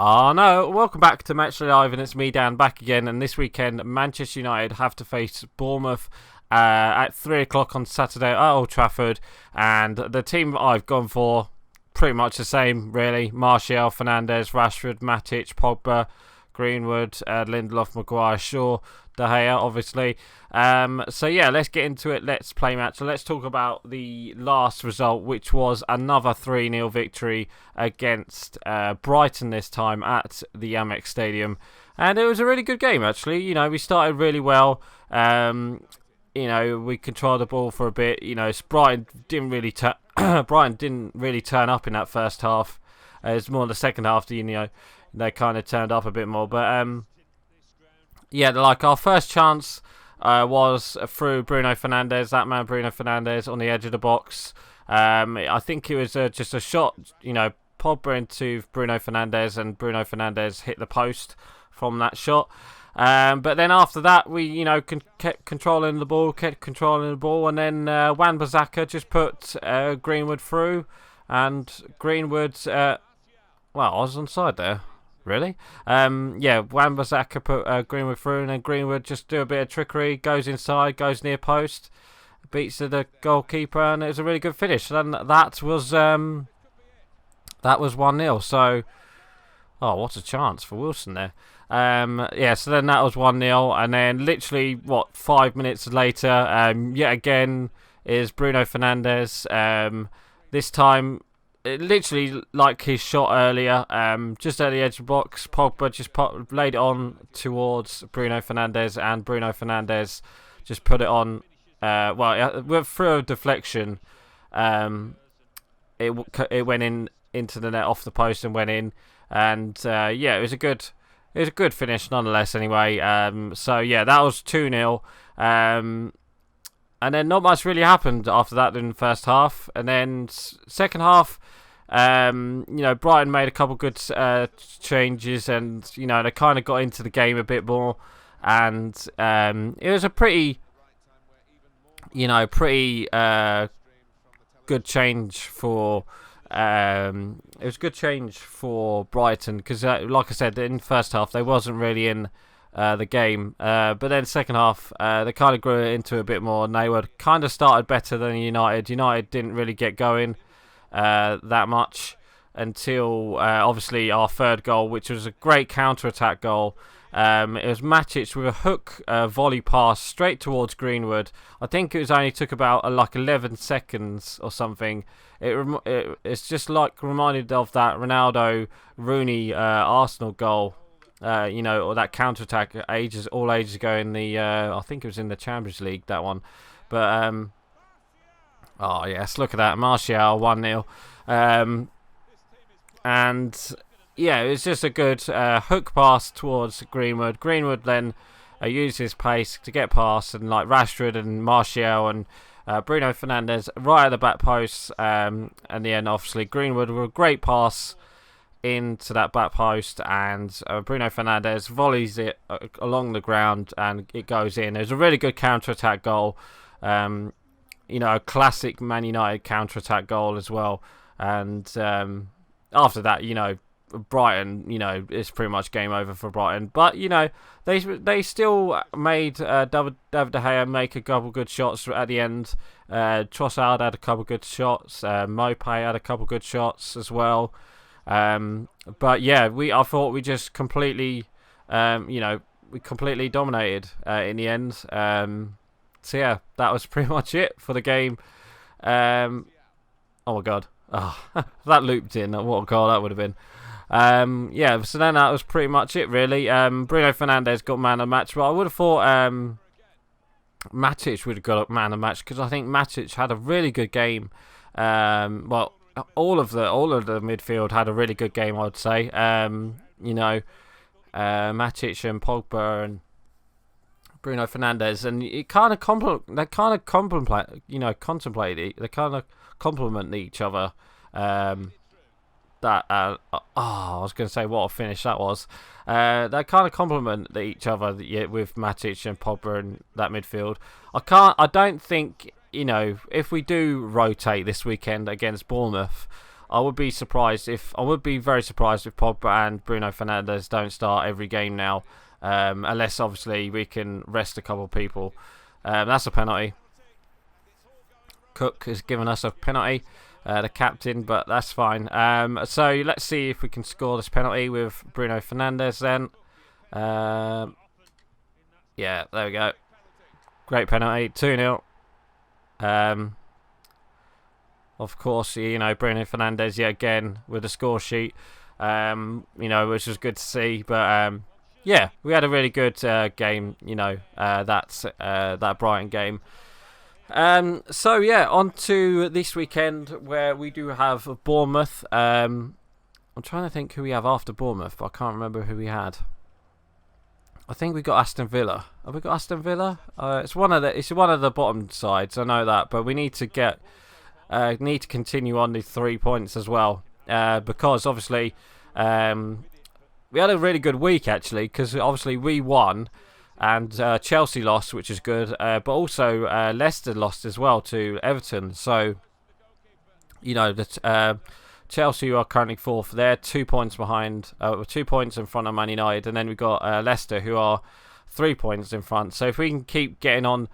Oh no, welcome back to Match Live, and it's me, Dan, back again. And this weekend, Manchester United have to face Bournemouth at 3 o'clock on Saturday at Old Trafford. And the team I've gone for, pretty much the same, really. Martial, Fernandes, Rashford, Matic, Pogba, Greenwood, Lindelof, Maguire, Shaw, De Gea, obviously. So yeah, let's get into it. Let's play match. So let's talk about the last result, which was another 3-0 victory against Brighton, this time at the Amex Stadium. And it was a really good game, actually. You know, we started really well. We controlled the ball for a bit. Brighton didn't really turn up in that first half. It's more in the second half that, they kind of turned up a bit more. But our first chance was through Bruno Fernandes, that man Bruno Fernandes on the edge of the box. I think it was just a shot, Pogba into Bruno Fernandes, and Bruno Fernandes hit the post from that shot. But then after that, we kept controlling the ball, and then Wan-Bissaka just put Greenwood through, and Greenwood, I was onside there. Really? Wan-Bissaka put Greenwood through, and then Greenwood just do a bit of trickery, goes inside, goes near post, beats the goalkeeper, and it was a really good finish. And that was 1-0. So, what a chance for Wilson there. So then that was 1-0, and then literally 5 minutes later, yet again is Bruno Fernandes. This time, literally like his shot earlier, just at the edge of the box, Pogba just laid it on towards Bruno Fernandes, and Bruno Fernandes just put it on. Through a deflection, it went into the net off the post and went in, and it was a good finish nonetheless. Anyway, that was 2-0. And then not much really happened after that in the first half. And then second half, Brighton made a couple good changes, and they kind of got into the game a bit more. And it was a pretty good change for. It was a good change for Brighton because, like I said, in the first half they wasn't really in the game, but then second half they kind of grew into a bit more, and they were kind of started better than United. United didn't really get going that much until obviously our third goal, which was a great counter-attack goal. It was Matic with a hook volley pass straight towards Greenwood. I think it took about 11 seconds or something. It's just reminded of that Ronaldo Rooney Arsenal goal. Or that counter-attack all ages ago in the, I think it was in the Champions League, that one. But, yes, look at that. Martial, 1-0. It was just a good hook pass towards Greenwood. Greenwood then used his pace to get past, and Rashford and Martial and Bruno Fernandes right at the back post. And then obviously Greenwood with a great pass into that back post, and Bruno Fernandes volleys it along the ground, and it goes in. It was a really good counter-attack goal. A classic Man United counter-attack goal as well. And after that, Brighton, it's pretty much game over for Brighton. But, they still made David De Gea make a couple good shots at the end. Trossard had a couple good shots. Maupay had a couple good shots as well. I thought we just completely, we completely dominated in the end. That was pretty much it for the game. Oh my God. Oh, that looped in. What a goal that would have been. So then that was pretty much it, really. Bruno Fernandes got man of the match, but I would have thought Matic would have got man of the match, because I think Matic had a really good game. All of the midfield had a really good game, I would say. Matic and Pogba and Bruno Fernandes, and it kind of complement each other. I was going to say what a finish that was. They kind of complement each other with Matic and Pogba and that midfield. I don't think, if we do rotate this weekend against Bournemouth, I would be very surprised if Pogba and Bruno Fernandes don't start every game now, unless obviously we can rest a couple of people. That's a penalty. Cook has given us a penalty, the captain, but that's fine. So let's see if we can score this penalty with Bruno Fernandes then. Yeah, there we go. Great penalty, 2-0. Of course, you know, Bruno Fernandes yet again with the score sheet, you know, which was good to see. But yeah, we had a really good game, you know, that Brighton game. So yeah, on to this weekend where we do have Bournemouth. I'm trying to think who we have after Bournemouth, but I can't remember who we had. I think we got Aston Villa. Have we got Aston Villa? It's one of the bottom sides. I know that, but we need to continue on the 3 points as well, because obviously we had a really good week actually, because obviously we won and Chelsea lost, which is good, but also Leicester lost as well to Everton. So you know that Chelsea are currently fourth. They're 2 points behind, 2 points in front of Man United, and then we've got Leicester, who are 3 points in front. So if we can keep getting on,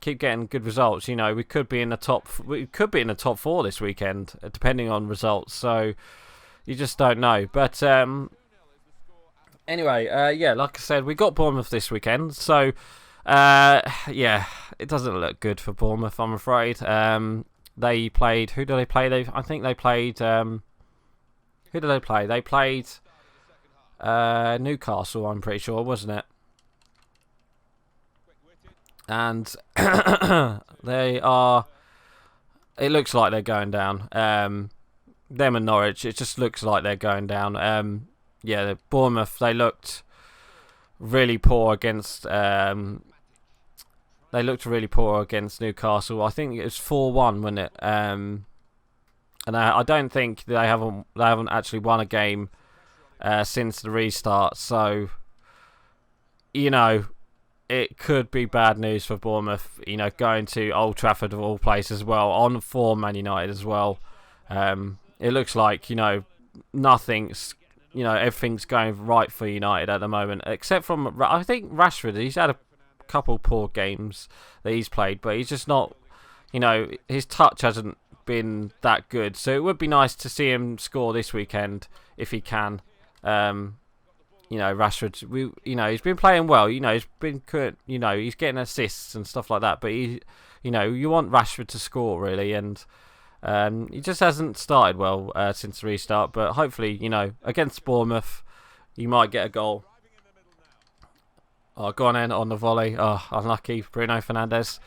keep getting good results, you know, we could be in the top. We could be in the top 4 this weekend, depending on results. So you just don't know. But anyway, yeah, like I said, we got Bournemouth this weekend. So yeah, it doesn't look good for Bournemouth, I'm afraid. They played. Who did they play? I think they played. Who did they play? They played Newcastle, I'm pretty sure, wasn't it? And they are. It looks like they're going down. Them and Norwich. It just looks like they're going down. Yeah, the Bournemouth. They looked really poor against. They looked really poor against Newcastle. I think it was 4-1, wasn't it? And I don't think they haven't actually won a game since the restart. So, you know, it could be bad news for Bournemouth. You know, going to Old Trafford of all places as well, on for Man United as well. It looks like, you know, everything's going right for United at the moment, except from, I think, Rashford. He's had a couple poor games that he's played, but he's just not, you know, his touch hasn't been that good. So it would be nice to see him score this weekend if he can. You know, Rashford, he's been playing well. You know, he's been good. You know, he's getting assists and stuff like that. But you you want Rashford to score really, and he just hasn't started well since the restart. But hopefully, you know, against Bournemouth, you might get a goal. Oh, gone in on the volley. Oh, unlucky, Bruno Fernandes.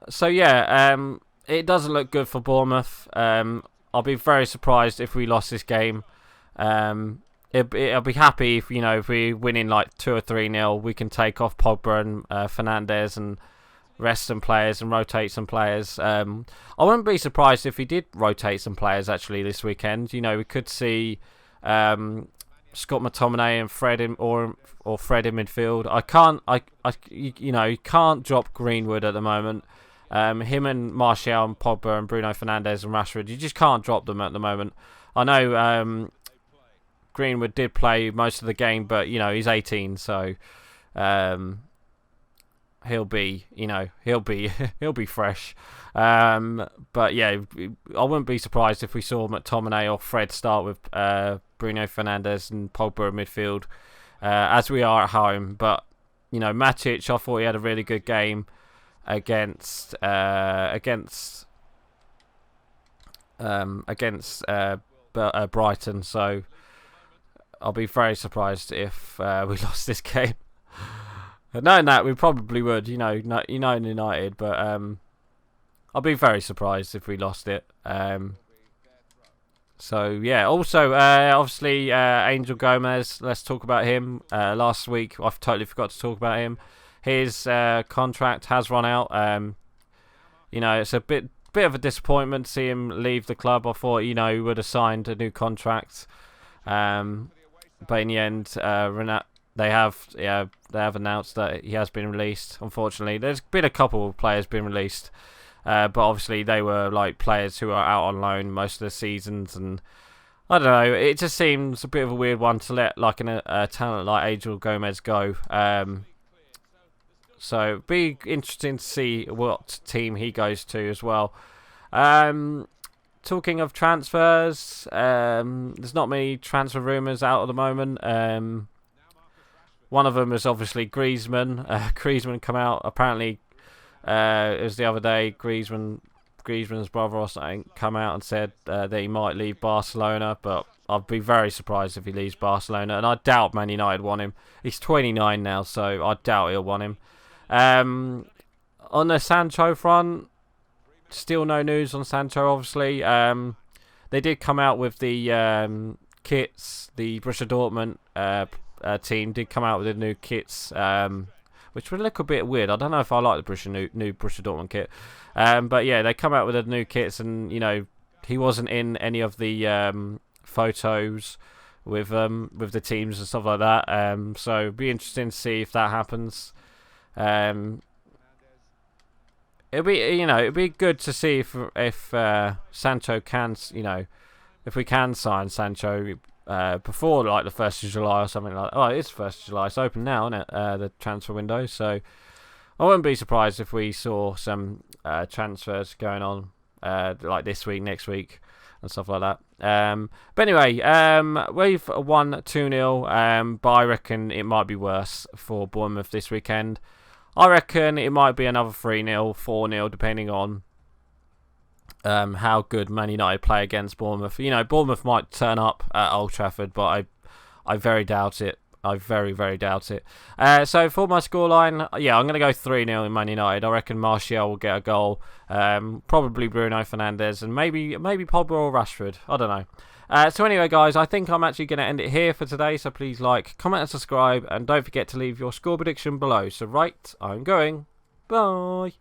So yeah, it doesn't look good for Bournemouth. I'll be very surprised if we lost this game. I'll be happy if we win in like 2 or 3-0. We can take off Pogba and Fernandes and rest some players and rotate some players. I wouldn't be surprised if we did rotate some players actually this weekend. You know, we could see Scott McTominay and Fred or Fred in midfield. You can't drop Greenwood at the moment. Him and Martial and Pogba and Bruno Fernandes and Rashford, you just can't drop them at the moment. I know Greenwood did play most of the game, but you know, he's 18, so he'll be fresh. But yeah, I wouldn't be surprised if we saw McTominay or Fred start with Bruno Fernandes and Pogba in midfield, as we are at home. But you know, Matic, I thought he had a really good game against Brighton. So I'll be very surprised if we lost this game. Knowing that, we probably would, United, but I'll be very surprised if we lost it. So yeah, also obviously Angel Gomez. Let's talk about him. Last week I totally forgot to talk about him. His contract has run out. It's a bit of a disappointment to see him leave the club. I thought he would have signed a new contract. But in the end, they have announced that he has been released. Unfortunately, there's been a couple of players been released, but obviously they were like players who are out on loan most of the seasons, and I don't know. It just seems a bit of a weird one to let like a talent like Angel Gomez go. So it'd be interesting to see what team he goes to as well. Talking of transfers, there's not many transfer rumours out at the moment. One of them is obviously Griezmann. Griezmann come out, apparently, it was the other day, Griezmann's brother or something, come out and said that he might leave Barcelona, but I'd be very surprised if he leaves Barcelona, and I doubt Man United want him. He's 29 now, so I doubt he'll want him. On the Sancho front, still no news on Sancho, obviously. They did come out with the kits. The Borussia Dortmund team did come out with the new kits, which would look a bit weird. I don't know if I like the new Borussia Dortmund kit. But yeah, they come out with the new kits, and, you know, he wasn't in any of the photos with the teams and stuff like that. So it'd be interesting to see if that happens. It'd be good to see if Sancho can, if we can sign Sancho before like the 1st of July or something like that. Oh, it is 1st of July. It's open now, isn't it? The transfer window. So I wouldn't be surprised if we saw some transfers going on like this week, next week, and stuff like that. But anyway, we've won 2-0, but I reckon it might be worse for Bournemouth this weekend. I reckon it might be another 3-0, 4-0, depending on how good Man United play against Bournemouth. You know, Bournemouth might turn up at Old Trafford, but I very doubt it. I very, very doubt it. So for my scoreline, yeah, I'm going to go 3-0 in Man United. I reckon Martial will get a goal. Probably Bruno Fernandes, and maybe Pogba or Rashford. I don't know. So anyway, guys, I think I'm actually going to end it here for today. So please like, comment, and subscribe. And don't forget to leave your score prediction below. So right, I'm going. Bye.